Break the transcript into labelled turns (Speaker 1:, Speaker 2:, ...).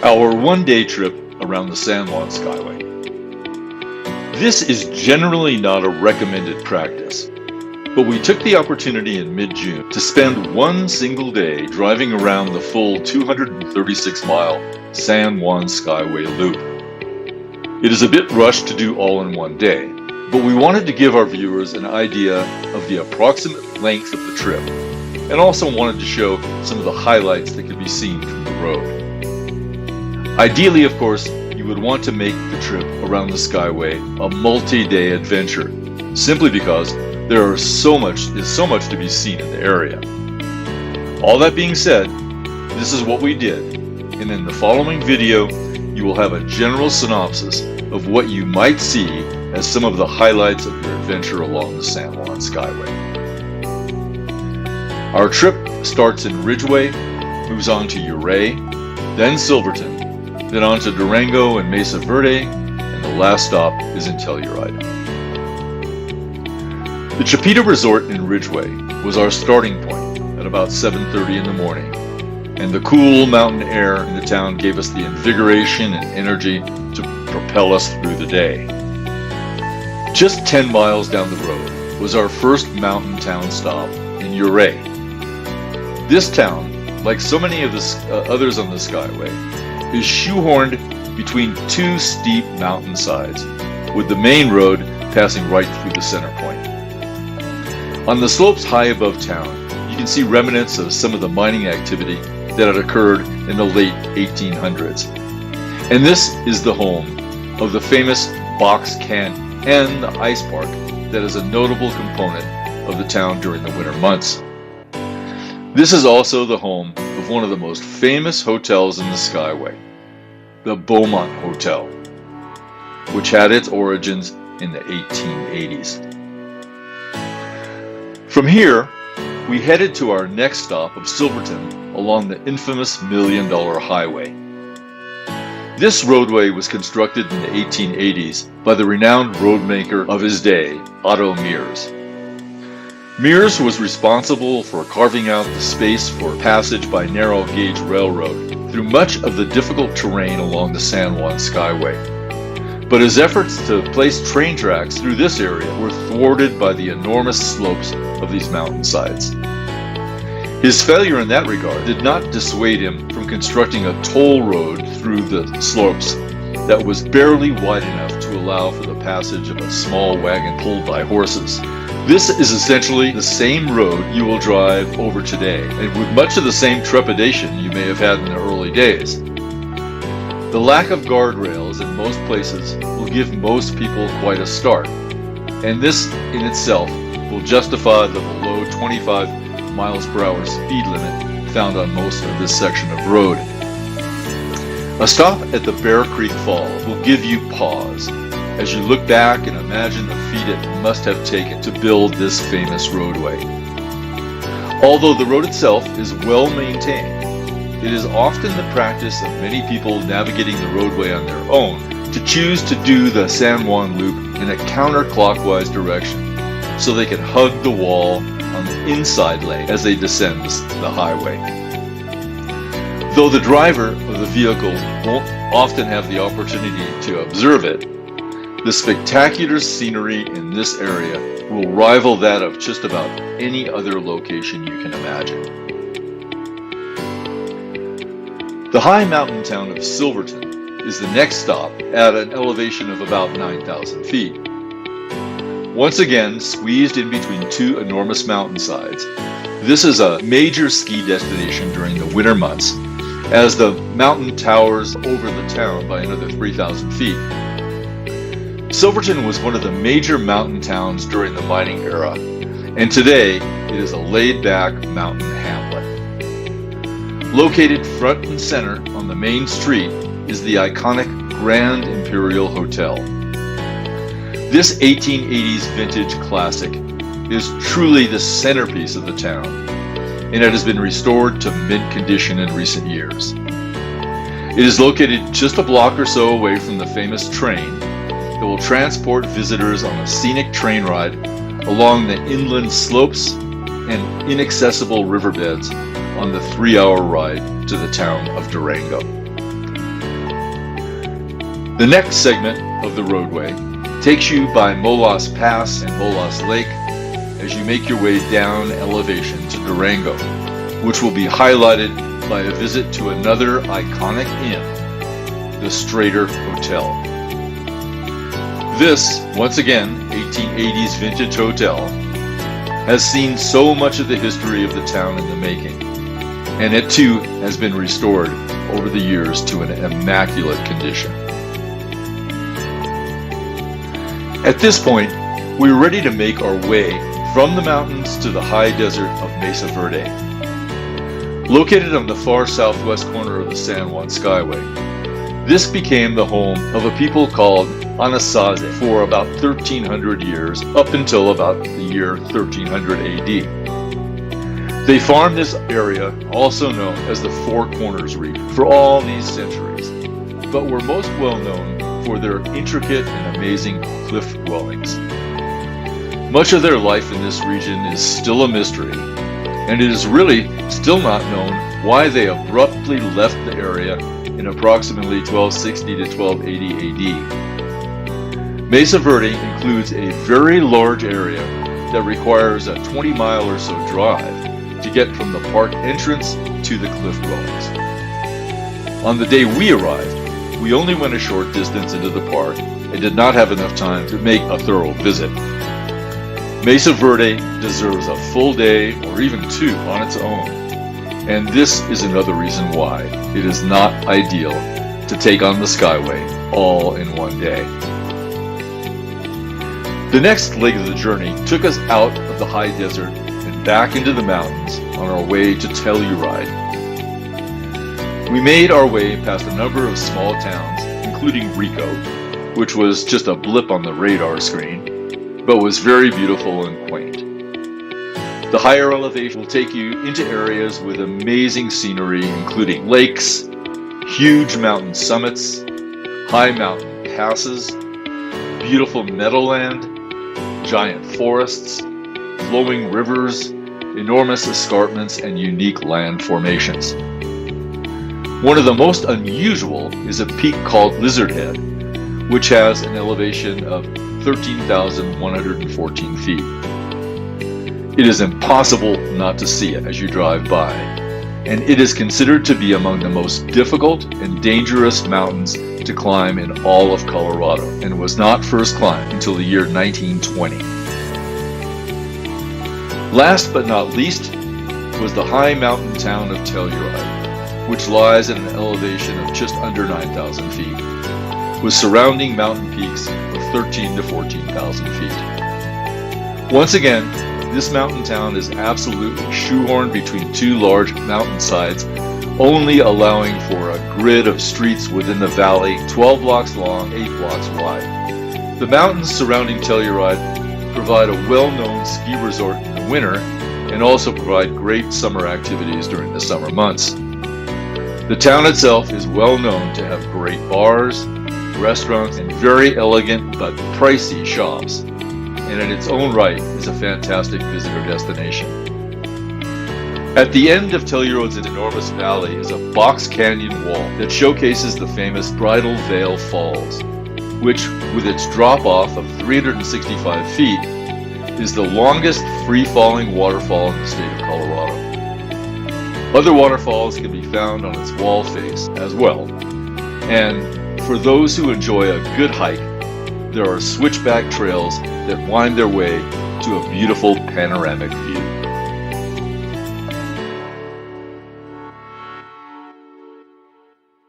Speaker 1: Our one-day trip around the San Juan Skyway. This is generally not a recommended practice, but we took the opportunity in mid-June to spend one single day driving around the full 236-mile San Juan Skyway loop. It is a bit rushed to do all in one day, but we wanted to give our viewers an idea of the approximate length of the trip, and also wanted to show some of the highlights that could be seen from the road. Ideally, of course, you would want to make the trip around the Skyway a multi-day adventure, simply because there is so much to be seen in the area. All that being said, this is what we did, and in the following video, you will have a general synopsis of what you might see as some of the highlights of your adventure along the San Juan Skyway. Our trip starts in Ridgeway, moves on to Ouray, then Silverton, then on to Durango and Mesa Verde, and the last stop is in Telluride. The Chapita Resort in Ridgeway was our starting point at about 7:30 in the morning, and the cool mountain air in the town gave us the invigoration and energy to propel us through the day. Just 10 miles down the road was our first mountain town stop in Ouray. This town, like so many of the others on the Skyway, is shoehorned between two steep mountainsides, with the main road passing right through the center point. On the slopes high above town, you can see remnants of some of the mining activity that had occurred in the late 1800s. And this is the home of the famous box canyon and the ice park that is a notable component of the town during the winter months. This is also the home of one of the most famous hotels in the Skyway, the Beaumont Hotel, which had its origins in the 1880s. From here, we headed to our next stop of Silverton along the infamous $1 Million Highway. This roadway was constructed in the 1880s by the renowned roadmaker of his day, Otto Mears. Mears was responsible for carving out the space for passage by narrow gauge railroad through much of the difficult terrain along the San Juan Skyway. But his efforts to place train tracks through this area were thwarted by the enormous slopes of these mountainsides. His failure in that regard did not dissuade him from constructing a toll road through the slopes that was barely wide enough to allow for the passage of a small wagon pulled by horses. This is essentially the same road you will drive over today, and with much of the same trepidation you may have had in the early days. The lack of guardrails in most places will give most people quite a start, and this in itself will justify the below 25 miles per hour speed limit found on most of this section of road. A stop at the Bear Creek Fall will give you pause as you look back and imagine the feat it must have taken to build this famous roadway. Although the road itself is well maintained, it is often the practice of many people navigating the roadway on their own to choose to do the San Juan Loop in a counterclockwise direction so they can hug the wall on the inside lane as they descend the highway. Though the driver of the vehicle won't often have the opportunity to observe it, the spectacular scenery in this area will rival that of just about any other location you can imagine. The high mountain town of Silverton is the next stop at an elevation of about 9,000 feet. Once again, squeezed in between two enormous mountainsides, this is a major ski destination during the winter months, as the mountain towers over the town by another 3,000 feet. Silverton was one of the major mountain towns during the mining era, and today it is a laid-back mountain hamlet. Located front and center on the main street is the iconic Grand Imperial Hotel. This 1880s vintage classic is truly the centerpiece of the town, and it has been restored to mint condition in recent years. It is located just a block or so away from the famous train that will transport visitors on a scenic train ride along the inland slopes and inaccessible riverbeds on the 3-hour ride to the town of Durango. The next segment of the roadway takes you by Molas Pass and Molas Lake as you make your way down elevation to Durango, which will be highlighted by a visit to another iconic inn, the Strater Hotel. This, once again, 1880s vintage hotel, has seen so much of the history of the town in the making, and it too has been restored over the years to an immaculate condition. At this point, we're ready to make our way from the mountains to the high desert of Mesa Verde. Located on the far southwest corner of the San Juan Skyway, this became the home of a people called Anasazi for about 1,300 years, up until about the year 1300 AD. They farmed this area, also known as the Four Corners Reef, for all these centuries, but were most well known for their intricate and amazing cliff dwellings. Much of their life in this region is still a mystery, and it is really still not known why they abruptly left the area in approximately 1260 to 1280 AD. Mesa Verde includes a very large area that requires a 20-mile or so drive to get from the park entrance to the cliff dwellings. On the day we arrived, we only went a short distance into the park and did not have enough time to make a thorough visit. Mesa Verde deserves a full day or even two on its own, and this is another reason why it is not ideal to take on the Skyway all in one day. The next leg of the journey took us out of the high desert and back into the mountains on our way to Telluride. We made our way past a number of small towns, including Rico, which was just a blip on the radar screen, but was very beautiful and quaint. The higher elevation will take you into areas with amazing scenery, including lakes, huge mountain summits, high mountain passes, beautiful meadowland, giant forests, flowing rivers, enormous escarpments, and unique land formations. One of the most unusual is a peak called Lizard Head, which has an elevation of 13,114 feet. It is impossible not to see it as you drive by, and it is considered to be among the most difficult and dangerous mountains to climb in all of Colorado, and was not first climbed until the year 1920. Last but not least was the high mountain town of Telluride, which lies at an elevation of just under 9,000 feet, with surrounding mountain peaks of 13 to 14,000 feet. Once again, this mountain town is absolutely shoehorned between two large mountainsides, only allowing for a grid of streets within the valley 12 blocks long, 8 blocks wide. The mountains surrounding Telluride provide a well-known ski resort in the winter and also provide great summer activities during the summer months. The town itself is well known to have great bars, restaurants, and very elegant but pricey shops, and in its own right is a fantastic visitor destination. At the end of Telluride's enormous valley is a box canyon wall that showcases the famous Bridal Veil Falls, which, with its drop-off of 365 feet, is the longest free-falling waterfall in the state of Colorado. Other waterfalls can be found on its wall face as well, and for those who enjoy a good hike, there are switchback trails that wind their way to a beautiful panoramic view.